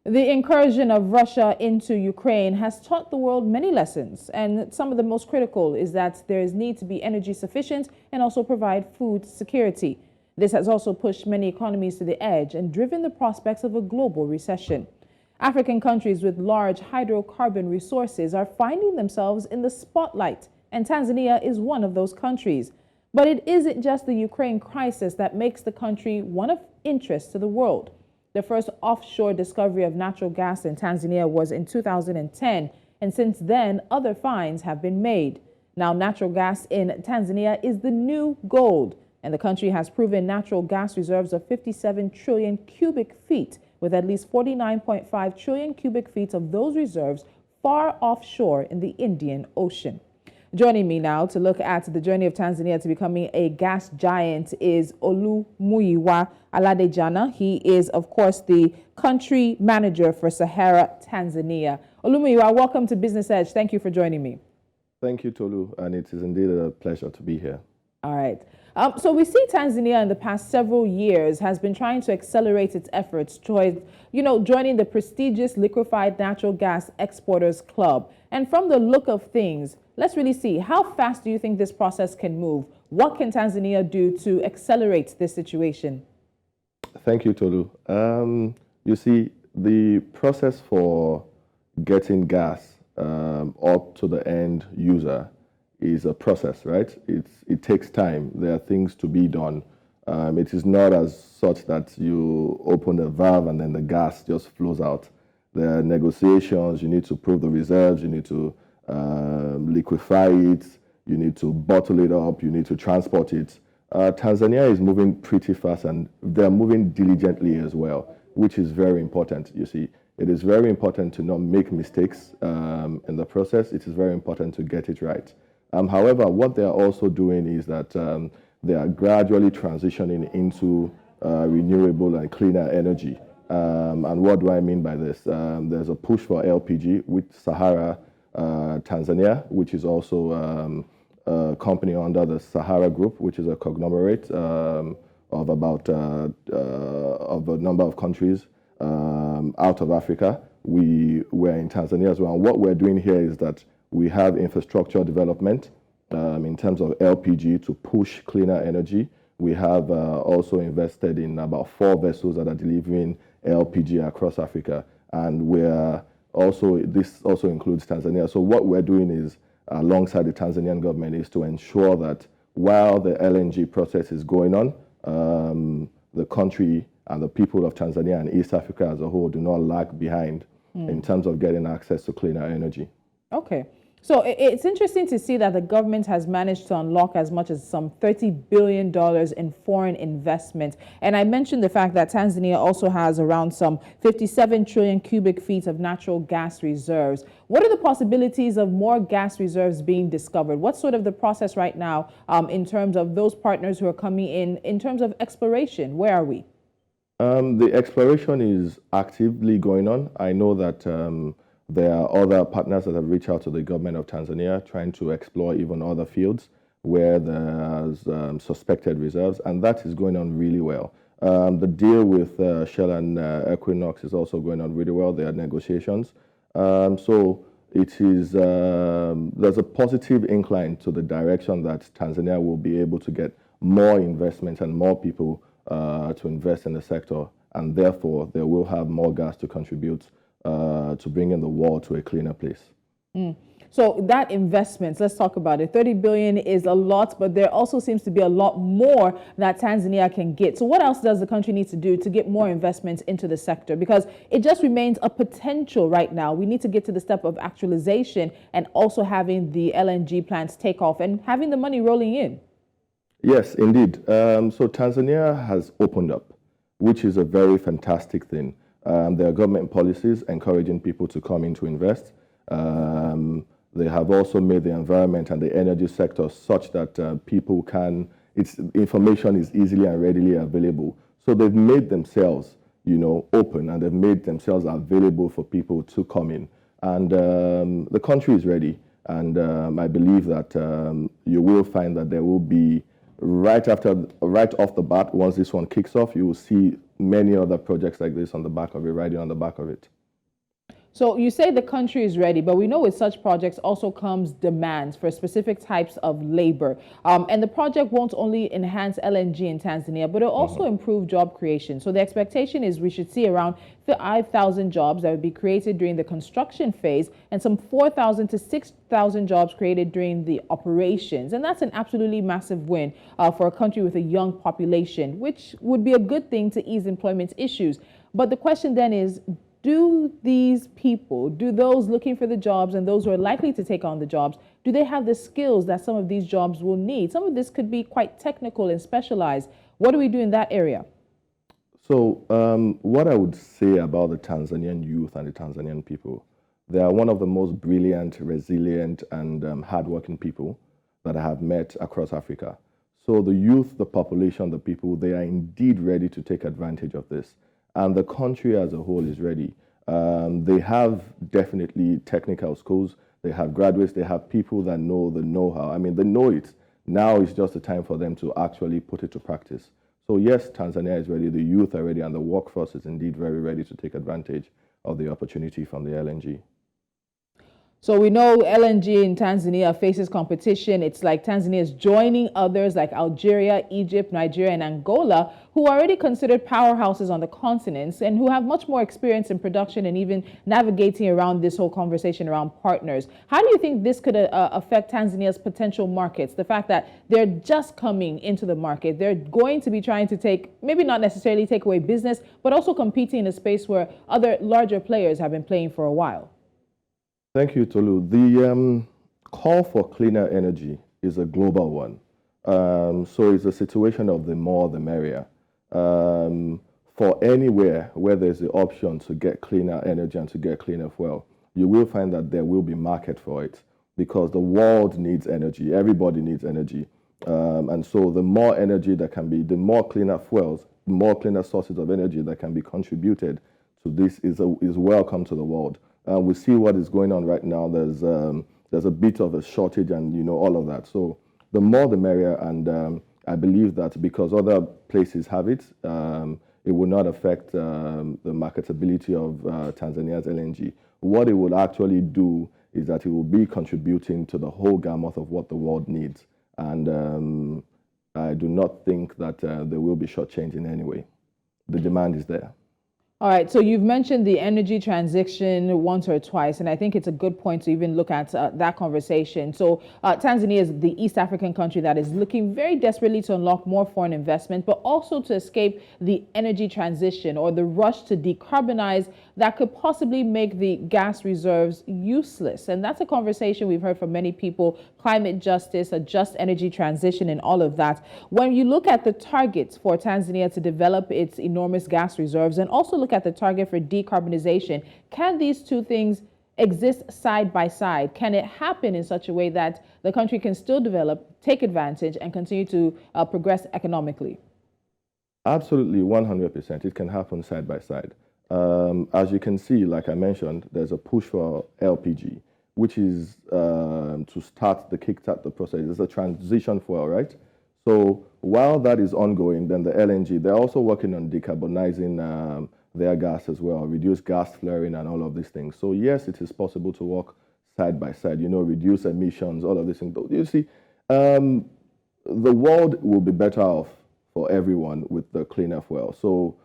The incursion of Russia into Ukraine has taught the world many lessons, and some of the most critical is that there is need to be energy sufficient and also provide food security. This has also pushed many economies to the edge and driven the prospects of a global recession. African countries with large hydrocarbon resources are finding themselves in the spotlight, and Tanzania is one of those countries. But it isn't just the Ukraine crisis that makes the country one of interest to the world. The first offshore discovery of natural gas in Tanzania was in 2010, and since then, other finds have been made. Now, natural gas in Tanzania is the new gold, and the country has proven natural gas reserves of 57 trillion cubic feet, with at least 49.5 trillion cubic feet of those reserves far offshore in the Indian Ocean. Joining me now to look at the journey of Tanzania to becoming a gas giant is Olumuyiwa Aladejana. He is, of course, the country manager for Sahara, Tanzania. Olumuyiwa, welcome to Business Edge. Thank you for joining me. Thank you, Tolu, and it is indeed a pleasure to be here. All right. So we see Tanzania in the past several years has been trying to accelerate its efforts towards, joining the prestigious liquefied natural gas exporters club. And from the look of things, let's really see, how fast do you think this process can move? What can Tanzania do to accelerate this situation? Thank you, Tolu. You see, the process for getting gas up to the end user is a process, right? It takes time. There are things to be done. It is not as such that you open a valve and then the gas just flows out. There are negotiations. You need to prove the reserves. You need to liquefy it. You need to bottle it up. You need to transport it. Tanzania is moving pretty fast, and they're moving diligently as well, which is very important. You see, it is very important to not make mistakes in the process. It is very important to get it right. However, what they are also doing is that they are gradually transitioning into renewable and cleaner energy. And what do I mean by this? There's a push for LPG with Sahara, Tanzania, which is also a company under the Sahara Group, which is a conglomerate of about of a number of countries out of Africa. We're in Tanzania as well. And what we're doing here is that we have infrastructure development in terms of LPG to push cleaner energy. We have also invested in about 4 vessels that are delivering LPG across Africa. And this also includes Tanzania. So what we're doing is, alongside the Tanzanian government, is to ensure that while the LNG process is going on, the country and the people of Tanzania and East Africa as a whole do not lag behind in terms of getting access to cleaner energy. Okay. So it's interesting to see that the government has managed to unlock as much as some $30 billion in foreign investment. And I mentioned the fact that Tanzania also has around some 57 trillion cubic feet of natural gas reserves. What are the possibilities of more gas reserves being discovered? What's sort of the process right now in terms of those partners who are coming in terms of exploration? Where are we? The exploration is actively going on. I know that there are other partners that have reached out to the government of Tanzania trying to explore even other fields where there's suspected reserves, and that is going on really well. The deal with Shell and Equinox is also going on really well. There are negotiations. So it is, there's a positive incline to the direction that Tanzania will be able to get more investment and more people to invest in the sector, and therefore they will have more gas to contribute to bring in the world to a cleaner place. So that investment, let's talk about it. 30 billion is a lot, but there also seems to be a lot more that Tanzania can get. So what else does the country need to do to get more investments into the sector? Because it just remains a potential right now. We need to get to the step of actualization and also having the LNG plants take off and having the money rolling in. Yes, indeed. So Tanzania has opened up, which is a very fantastic thing. There are government policies encouraging people to come in to invest. They have also made the environment and the energy sector such that people can, information is easily and readily available. So they've made themselves, open, and they've made themselves available for people to come in. And the country is ready. And I believe that you will find that there will be, right off the bat, once this one kicks off, you will see many other projects like this on the back of it, riding on the back of it. So you say the country is ready, but we know with such projects also comes demands for specific types of labor. And the project won't only enhance LNG in Tanzania, but it'll also improve job creation. So the expectation is we should see around 5,000 jobs that would be created during the construction phase and some 4,000 to 6,000 jobs created during the operations. And that's an absolutely massive win for a country with a young population, which would be a good thing to ease employment issues. But the question then is, do these people, do those looking for the jobs and those who are likely to take on the jobs, do they have the skills that some of these jobs will need? Some of this could be quite technical and specialized. What do we do in that area? So what I would say about the Tanzanian youth and the Tanzanian people, they are one of the most brilliant, resilient, and hardworking people that I have met across Africa. So the youth, the population, the people, they are indeed ready to take advantage of this. And the country as a whole is ready. They have definitely technical schools. They have graduates. They have people that know the know-how. I mean, they know it. Now it's just the time for them to actually put it to practice. So yes, Tanzania is ready. The youth are ready, and the workforce is indeed very ready to take advantage of the opportunity from the LNG. So we know LNG in Tanzania faces competition. It's like Tanzania is joining others like Algeria, Egypt, Nigeria, and Angola, who are already considered powerhouses on the continents and who have much more experience in production and even navigating around this whole conversation around partners. How do you think this could affect Tanzania's potential markets? The fact that they're just coming into the market, they're going to be trying to take, maybe not necessarily take away business, but also competing in a space where other larger players have been playing for a while. Thank you, Tolu. The call for cleaner energy is a global one. So it's a situation of the more the merrier. For anywhere where there's the option to get cleaner energy and to get cleaner fuel, you will find that there will be market for it because the world needs energy. Everybody needs energy. And so the more energy that can be, the more cleaner fuels, the more cleaner sources of energy that can be contributed to this is welcome to the world. We see what is going on right now. There's a bit of a shortage and all of that. So the more the merrier, and I believe that because other places have it, it will not affect the marketability of Tanzania's LNG. What it will actually do is that it will be contributing to the whole gamut of what the world needs. And I do not think that there will be shortchanged in any way. The demand is there. All right, so you've mentioned the energy transition once or twice, and I think it's a good point to even look at that conversation. So Tanzania is the East African country that is looking very desperately to unlock more foreign investment, but also to escape the energy transition or the rush to decarbonize that could possibly make the gas reserves useless. And that's a conversation we've heard from many people: climate justice, a just energy transition, and all of that. When you look at the targets for Tanzania to develop its enormous gas reserves and also look at the target for decarbonization, can these two things exist side by side? Can it happen in such a way that the country can still develop, take advantage, and continue to progress economically? Absolutely, 100%. It can happen side by side. As you can see, like I mentioned, there's a push for LPG, which is to kickstart the process. It's a transition fuel, right? So while that is ongoing, then the LNG, they're also working on decarbonizing their gas as well, reduce gas flaring and all of these things. So yes, it is possible to work side by side, reduce emissions, all of these things. You see, the world will be better off for everyone with the cleaner fuel. So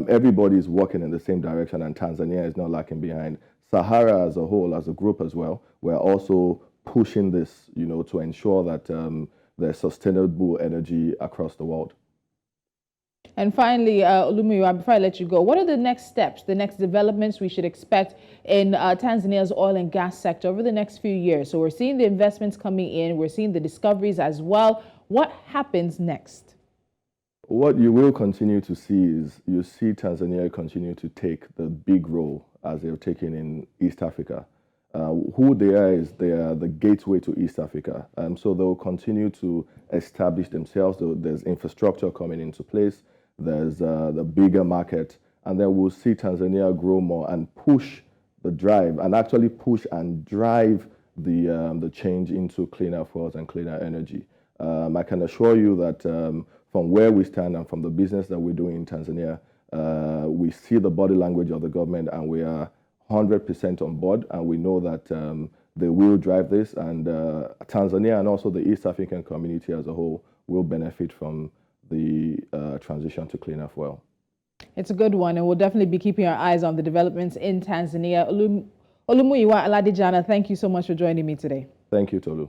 everybody is working in the same direction, and Tanzania is not lacking behind. Sahara as a whole, as a group as well, we're also pushing this, to ensure that there's sustainable energy across the world. And finally, Olumuyiwa, before I let you go, what are the next steps, the next developments we should expect in Tanzania's oil and gas sector over the next few years? So we're seeing the investments coming in, we're seeing the discoveries as well. What happens next? What you will continue to see is you see Tanzania continue to take the big role as they're taking in East Africa. Who they are is they are the gateway to East Africa. So they'll continue to establish themselves. There's infrastructure coming into place. There's the bigger market. And then we'll see Tanzania grow more and push the drive and actually push and drive the change into cleaner fuels and cleaner energy. I can assure you that from where we stand and from the business that we're doing in Tanzania, we see the body language of the government, and we are 100% on board, and we know that they will drive this, and Tanzania and also the East African community as a whole will benefit from the transition to cleaner fuel. It's a good one, and we'll definitely be keeping our eyes on the developments in Tanzania. Olumuyiwa, Aladejana, thank you so much for joining me today. Thank you, Tolu.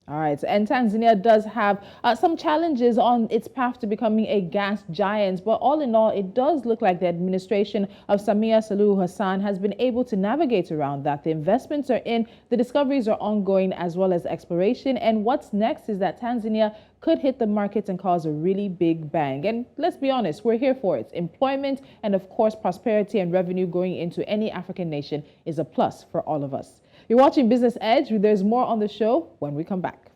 All right, and Tanzania does have some challenges on its path to becoming a gas giant, but all in all, it does look like the administration of Samia Suluhu Hassan has been able to navigate around that. The investments are in, the discoveries are ongoing, as well as exploration, and what's next is that Tanzania could hit the markets and cause a really big bang. And let's be honest, we're here for it. Employment and, of course, prosperity and revenue going into any African nation is a plus for all of us. You're watching Business Edge. There's more on the show when we come back.